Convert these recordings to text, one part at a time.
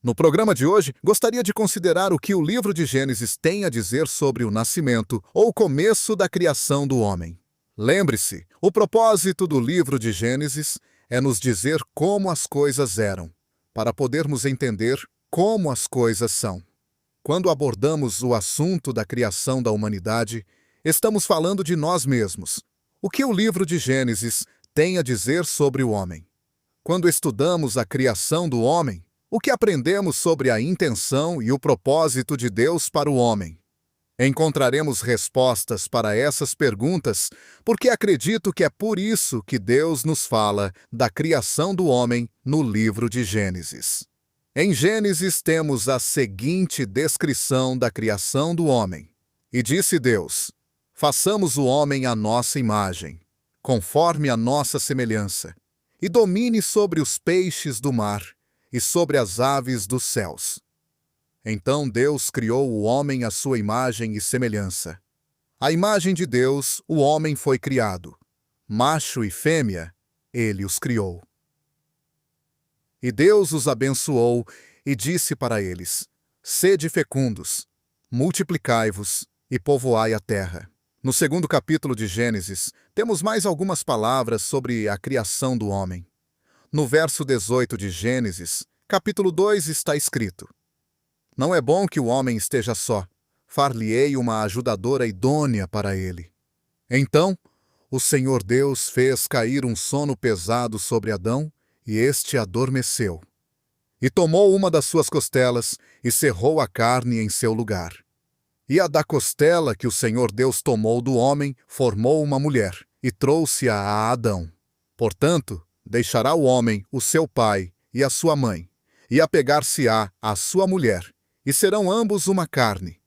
No programa de hoje, gostaria de considerar o que o livro de Gênesis tem a dizer sobre o nascimento ou o começo da criação do homem. Lembre-se, o propósito do livro de Gênesis é nos dizer como as coisas eram, para podermos entender como as coisas são. Quando abordamos o assunto da criação da humanidade, estamos falando de nós mesmos. O que o livro de Gênesis tem a dizer sobre o homem? Quando estudamos a criação do homem, o que aprendemos sobre a intenção e o propósito de Deus para o homem? Encontraremos respostas para essas perguntas, porque acredito que é por isso que Deus nos fala da criação do homem no livro de Gênesis. Em Gênesis temos a seguinte descrição da criação do homem. E disse Deus: façamos o homem à nossa imagem, conforme a nossa semelhança, e domine sobre os peixes do mar e sobre as aves dos céus. Então Deus criou o homem à sua imagem e semelhança. À imagem de Deus, o homem foi criado. Macho e fêmea, ele os criou. E Deus os abençoou e disse para eles: sede fecundos, multiplicai-vos e povoai a terra. No segundo capítulo de Gênesis, temos mais algumas palavras sobre a criação do homem. No verso 18 de Gênesis, capítulo 2, está escrito: não é bom que o homem esteja só, far-lhe-ei uma ajudadora idônea para ele. Então, o Senhor Deus fez cair um sono pesado sobre Adão, e este adormeceu. E tomou uma das suas costelas, e cerrou a carne em seu lugar. E a da costela que o Senhor Deus tomou do homem, formou uma mulher, e trouxe-a a Adão. Portanto, deixará o homem o seu pai e a sua mãe, e apegar-se-á à sua mulher, e serão ambos uma carne.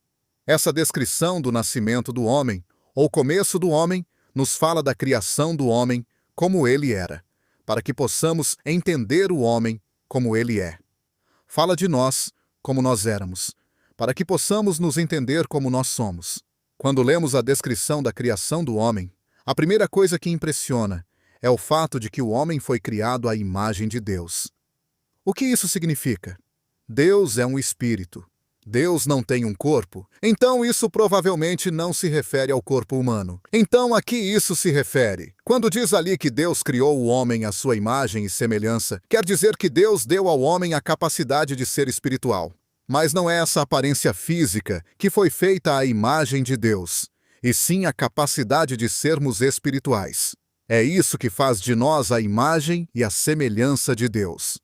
Essa descrição do nascimento do homem, ou começo do homem, nos fala da criação do homem como ele era, para que possamos entender o homem como ele é. Fala de nós como nós éramos, para que possamos nos entender como nós somos. Quando lemos a descrição da criação do homem, a primeira coisa que impressiona é o fato de que o homem foi criado à imagem de Deus. O que isso significa? Deus é um espírito. Deus não tem um corpo, então isso provavelmente não se refere ao corpo humano. Então a que isso se refere? Quando diz ali que Deus criou o homem à sua imagem e semelhança, quer dizer que Deus deu ao homem a capacidade de ser espiritual. Mas não é essa aparência física que foi feita à imagem de Deus, e sim a capacidade de sermos espirituais. É isso que faz de nós a imagem e a semelhança de Deus.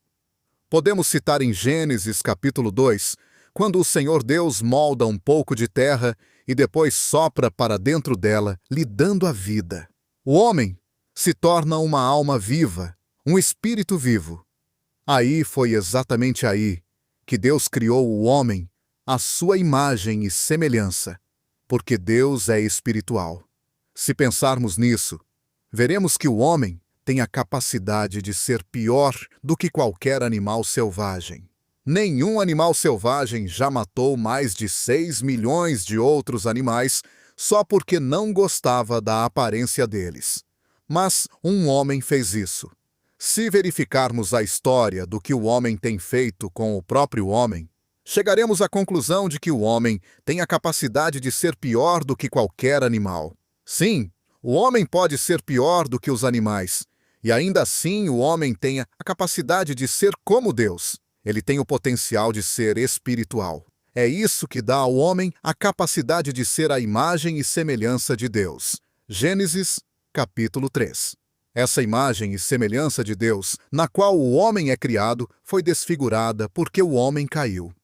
Podemos citar em Gênesis capítulo 2, quando o Senhor Deus molda um pouco de terra e depois sopra para dentro dela, lhe dando a vida. O homem se torna uma alma viva, um espírito vivo. Aí foi exatamente aí que Deus criou o homem à sua imagem e semelhança, porque Deus é espiritual. Se pensarmos nisso, veremos que o homem tem a capacidade de ser pior do que qualquer animal selvagem. Nenhum animal selvagem já matou mais de 6 milhões de outros animais só porque não gostava da aparência deles. Mas um homem fez isso. Se verificarmos a história do que o homem tem feito com o próprio homem, chegaremos à conclusão de que o homem tem a capacidade de ser pior do que qualquer animal. Sim, o homem pode ser pior do que os animais, e ainda assim o homem tem a capacidade de ser como Deus. Ele tem o potencial de ser espiritual. É isso que dá ao homem a capacidade de ser a imagem e semelhança de Deus. Gênesis, capítulo 3. Essa imagem e semelhança de Deus, na qual o homem é criado, foi desfigurada porque o homem caiu.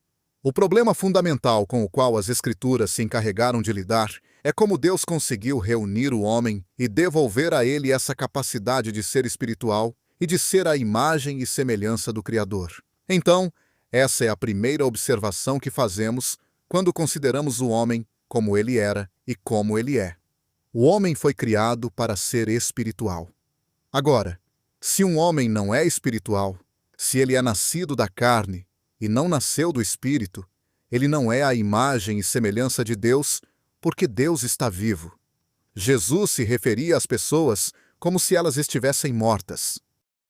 O problema fundamental com o qual as Escrituras se encarregaram de lidar é como Deus conseguiu reunir o homem e devolver a ele essa capacidade de ser espiritual e de ser a imagem e semelhança do Criador. Então, essa é a primeira observação que fazemos quando consideramos o homem como ele era e como ele é. O homem foi criado para ser espiritual. Agora, se um homem não é espiritual, se ele é nascido da carne e não nasceu do espírito, ele não é a imagem e semelhança de Deus, porque Deus está vivo. Jesus se referia às pessoas como se elas estivessem mortas.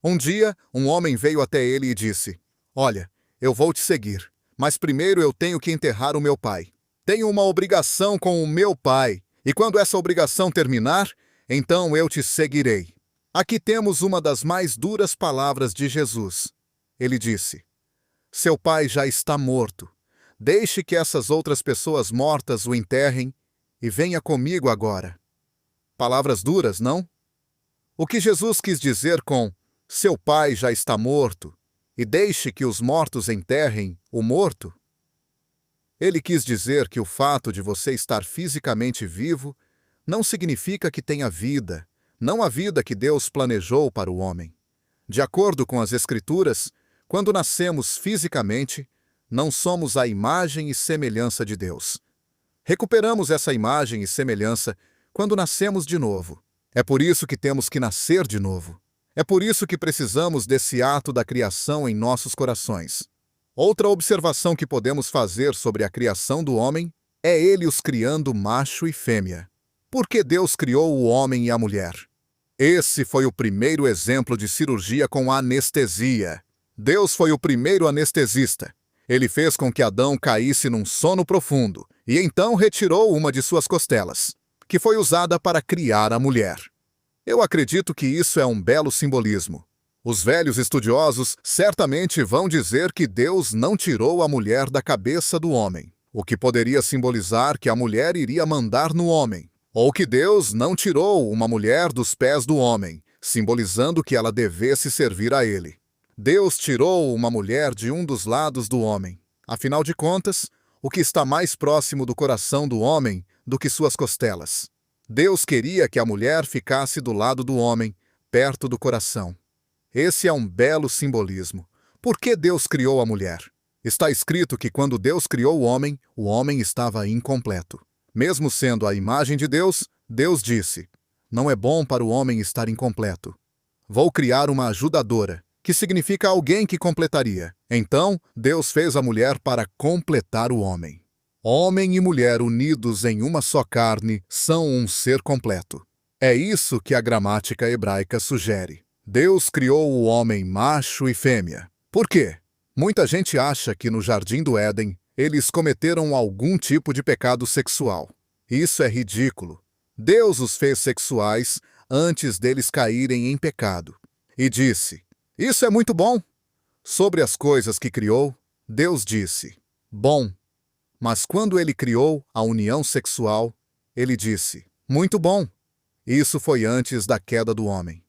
Um dia, um homem veio até ele e disse: olha, eu vou te seguir. Mas primeiro eu tenho que enterrar o meu pai. Tenho uma obrigação com o meu pai, e quando essa obrigação terminar, então eu te seguirei. Aqui temos uma das mais duras palavras de Jesus. Ele disse: seu pai já está morto. Deixe que essas outras pessoas mortas o enterrem e venha comigo agora. Palavras duras, não? O que Jesus quis dizer com seu pai já está morto e deixe que os mortos enterrem o morto? Ele quis dizer que o fato de você estar fisicamente vivo não significa que tenha vida, não a vida que Deus planejou para o homem. De acordo com as Escrituras, quando nascemos fisicamente, não somos a imagem e semelhança de Deus. Recuperamos essa imagem e semelhança quando nascemos de novo. É por isso que temos que nascer de novo. É por isso que precisamos desse ato da criação em nossos corações. Outra observação que podemos fazer sobre a criação do homem é ele os criando macho e fêmea. Por que Deus criou o homem e a mulher? Esse foi o primeiro exemplo de cirurgia com anestesia. Deus foi o primeiro anestesista. Ele fez com que Adão caísse num sono profundo e então retirou uma de suas costelas, que foi usada para criar a mulher. Eu acredito que isso é um belo simbolismo. Os velhos estudiosos certamente vão dizer que Deus não tirou a mulher da cabeça do homem, o que poderia simbolizar que a mulher iria mandar no homem, ou que Deus não tirou uma mulher dos pés do homem, simbolizando que ela devesse servir a ele. Deus tirou uma mulher de um dos lados do homem. Afinal de contas, o que está mais próximo do coração do homem do que suas costelas? Deus queria que a mulher ficasse do lado do homem, perto do coração. Esse é um belo simbolismo. Por que Deus criou a mulher? Está escrito que quando Deus criou o homem estava incompleto. Mesmo sendo a imagem de Deus, Deus disse: não é bom para o homem estar incompleto. Vou criar uma ajudadora, que significa alguém que completaria. Então, Deus fez a mulher para completar o homem. Homem e mulher unidos em uma só carne são um ser completo. É isso que a gramática hebraica sugere. Deus criou o homem macho e fêmea. Por quê? Muita gente acha que no Jardim do Éden eles cometeram algum tipo de pecado sexual. Isso é ridículo. Deus os fez sexuais antes deles caírem em pecado. E disse: isso é muito bom. Sobre as coisas que criou, Deus disse: bom. Mas quando ele criou a união sexual, ele disse: muito bom. Isso foi antes da queda do homem.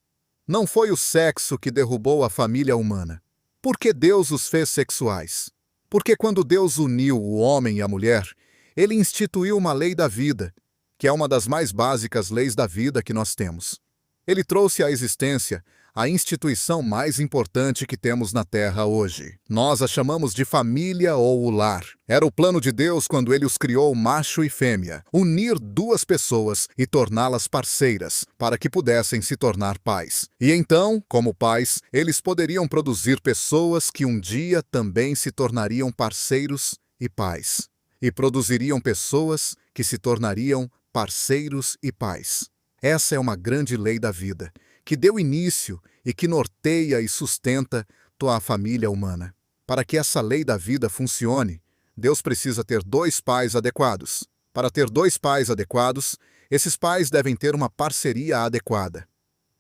Não foi o sexo que derrubou a família humana. Por que Deus os fez sexuais? Porque quando Deus uniu o homem e a mulher, ele instituiu uma lei da vida, que é uma das mais básicas leis da vida que nós temos. Ele trouxe à existência a instituição mais importante que temos na Terra hoje. Nós a chamamos de família ou o lar. Era o plano de Deus quando ele os criou macho e fêmea, unir duas pessoas e torná-las parceiras, para que pudessem se tornar pais. E então, como pais, eles poderiam produzir pessoas que um dia também se tornariam parceiros e pais. E produziriam pessoas que se tornariam parceiros e pais. Essa é uma grande lei da vida, que deu início e que norteia e sustenta toda a família humana. Para que essa lei da vida funcione, Deus precisa ter dois pais adequados. Para ter dois pais adequados, esses pais devem ter uma parceria adequada.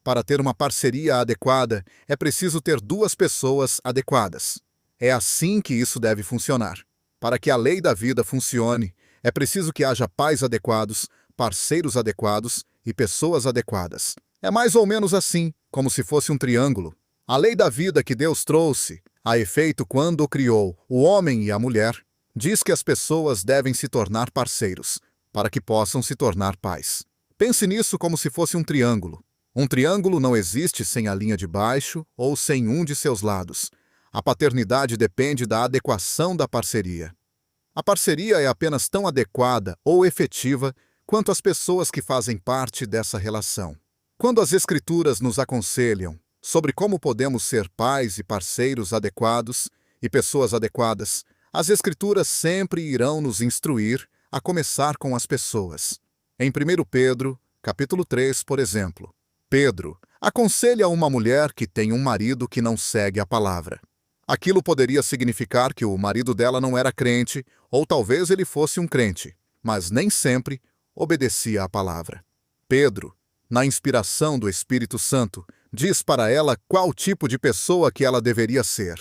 Para ter uma parceria adequada, é preciso ter duas pessoas adequadas. É assim que isso deve funcionar. Para que a lei da vida funcione, é preciso que haja pais adequados, parceiros adequados e pessoas adequadas. É mais ou menos assim, como se fosse um triângulo. A lei da vida que Deus trouxe a efeito quando criou o homem e a mulher, diz que as pessoas devem se tornar parceiros, para que possam se tornar pais. Pense nisso como se fosse um triângulo. Um triângulo não existe sem a linha de baixo ou sem um de seus lados. A paternidade depende da adequação da parceria. A parceria é apenas tão adequada ou efetiva quanto as pessoas que fazem parte dessa relação. Quando as Escrituras nos aconselham sobre como podemos ser pais e parceiros adequados e pessoas adequadas, as Escrituras sempre irão nos instruir a começar com as pessoas. Em 1 Pedro, capítulo 3, por exemplo, Pedro aconselha uma mulher que tem um marido que não segue a palavra. Aquilo poderia significar que o marido dela não era crente, ou talvez ele fosse um crente, mas nem sempre obedecia à palavra. Pedro, na inspiração do Espírito Santo, diz para ela qual tipo de pessoa que ela deveria ser.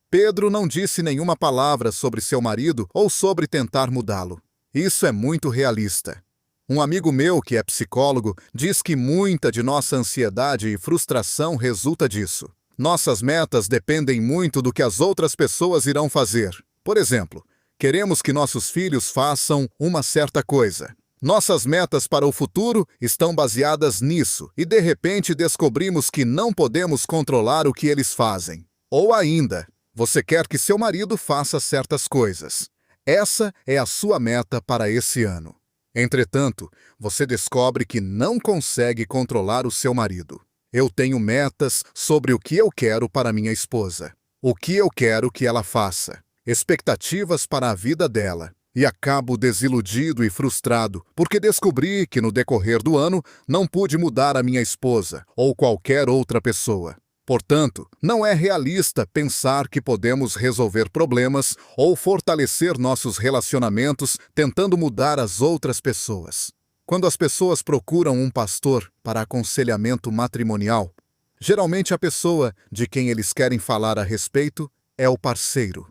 Pedro não disse nenhuma palavra sobre seu marido ou sobre tentar mudá-lo. Isso é muito realista. Um amigo meu, que é psicólogo, diz que muita de nossa ansiedade e frustração resulta disso. Nossas metas dependem muito do que as outras pessoas irão fazer. Por exemplo, queremos que nossos filhos façam uma certa coisa. Nossas metas para o futuro estão baseadas nisso e de repente descobrimos que não podemos controlar o que eles fazem. Ou ainda, você quer que seu marido faça certas coisas. Essa é a sua meta para esse ano. Entretanto, você descobre que não consegue controlar o seu marido. Eu tenho metas sobre o que eu quero para minha esposa, o que eu quero que ela faça, expectativas para a vida dela, e acabo desiludido e frustrado porque descobri que no decorrer do ano não pude mudar a minha esposa ou qualquer outra pessoa. Portanto, não é realista pensar que podemos resolver problemas ou fortalecer nossos relacionamentos tentando mudar as outras pessoas. Quando as pessoas procuram um pastor para aconselhamento matrimonial, geralmente a pessoa de quem eles querem falar a respeito é o parceiro.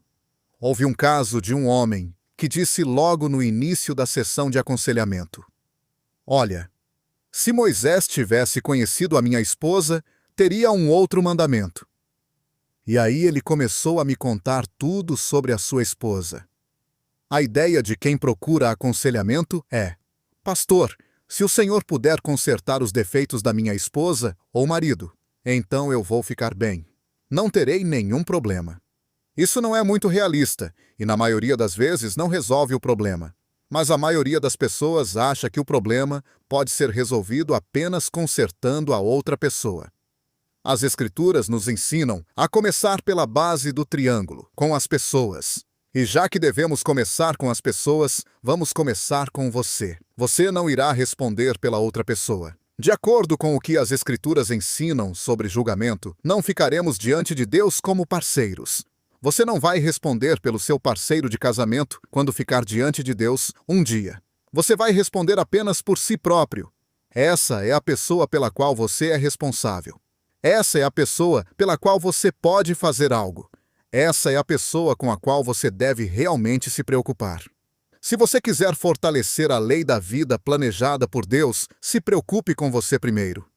Houve um caso de um homem que disse logo no início da sessão de aconselhamento: "Olha, se Moisés tivesse conhecido a minha esposa, teria um outro mandamento." E aí ele começou a me contar tudo sobre a sua esposa. A ideia de quem procura aconselhamento é: "Pastor, se o senhor puder consertar os defeitos da minha esposa ou marido, então eu vou ficar bem. Não terei nenhum problema." Isso não é muito realista e, na maioria das vezes, não resolve o problema. Mas a maioria das pessoas acha que o problema pode ser resolvido apenas consertando a outra pessoa. As Escrituras nos ensinam a começar pela base do triângulo, com as pessoas. E já que devemos começar com as pessoas, vamos começar com você. Você não irá responder pela outra pessoa. De acordo com o que as Escrituras ensinam sobre julgamento, não ficaremos diante de Deus como parceiros. Você não vai responder pelo seu parceiro de casamento quando ficar diante de Deus um dia. Você vai responder apenas por si próprio. Essa é a pessoa pela qual você é responsável. Essa é a pessoa pela qual você pode fazer algo. Essa é a pessoa com a qual você deve realmente se preocupar. Se você quiser fortalecer a lei da vida planejada por Deus, se preocupe com você primeiro.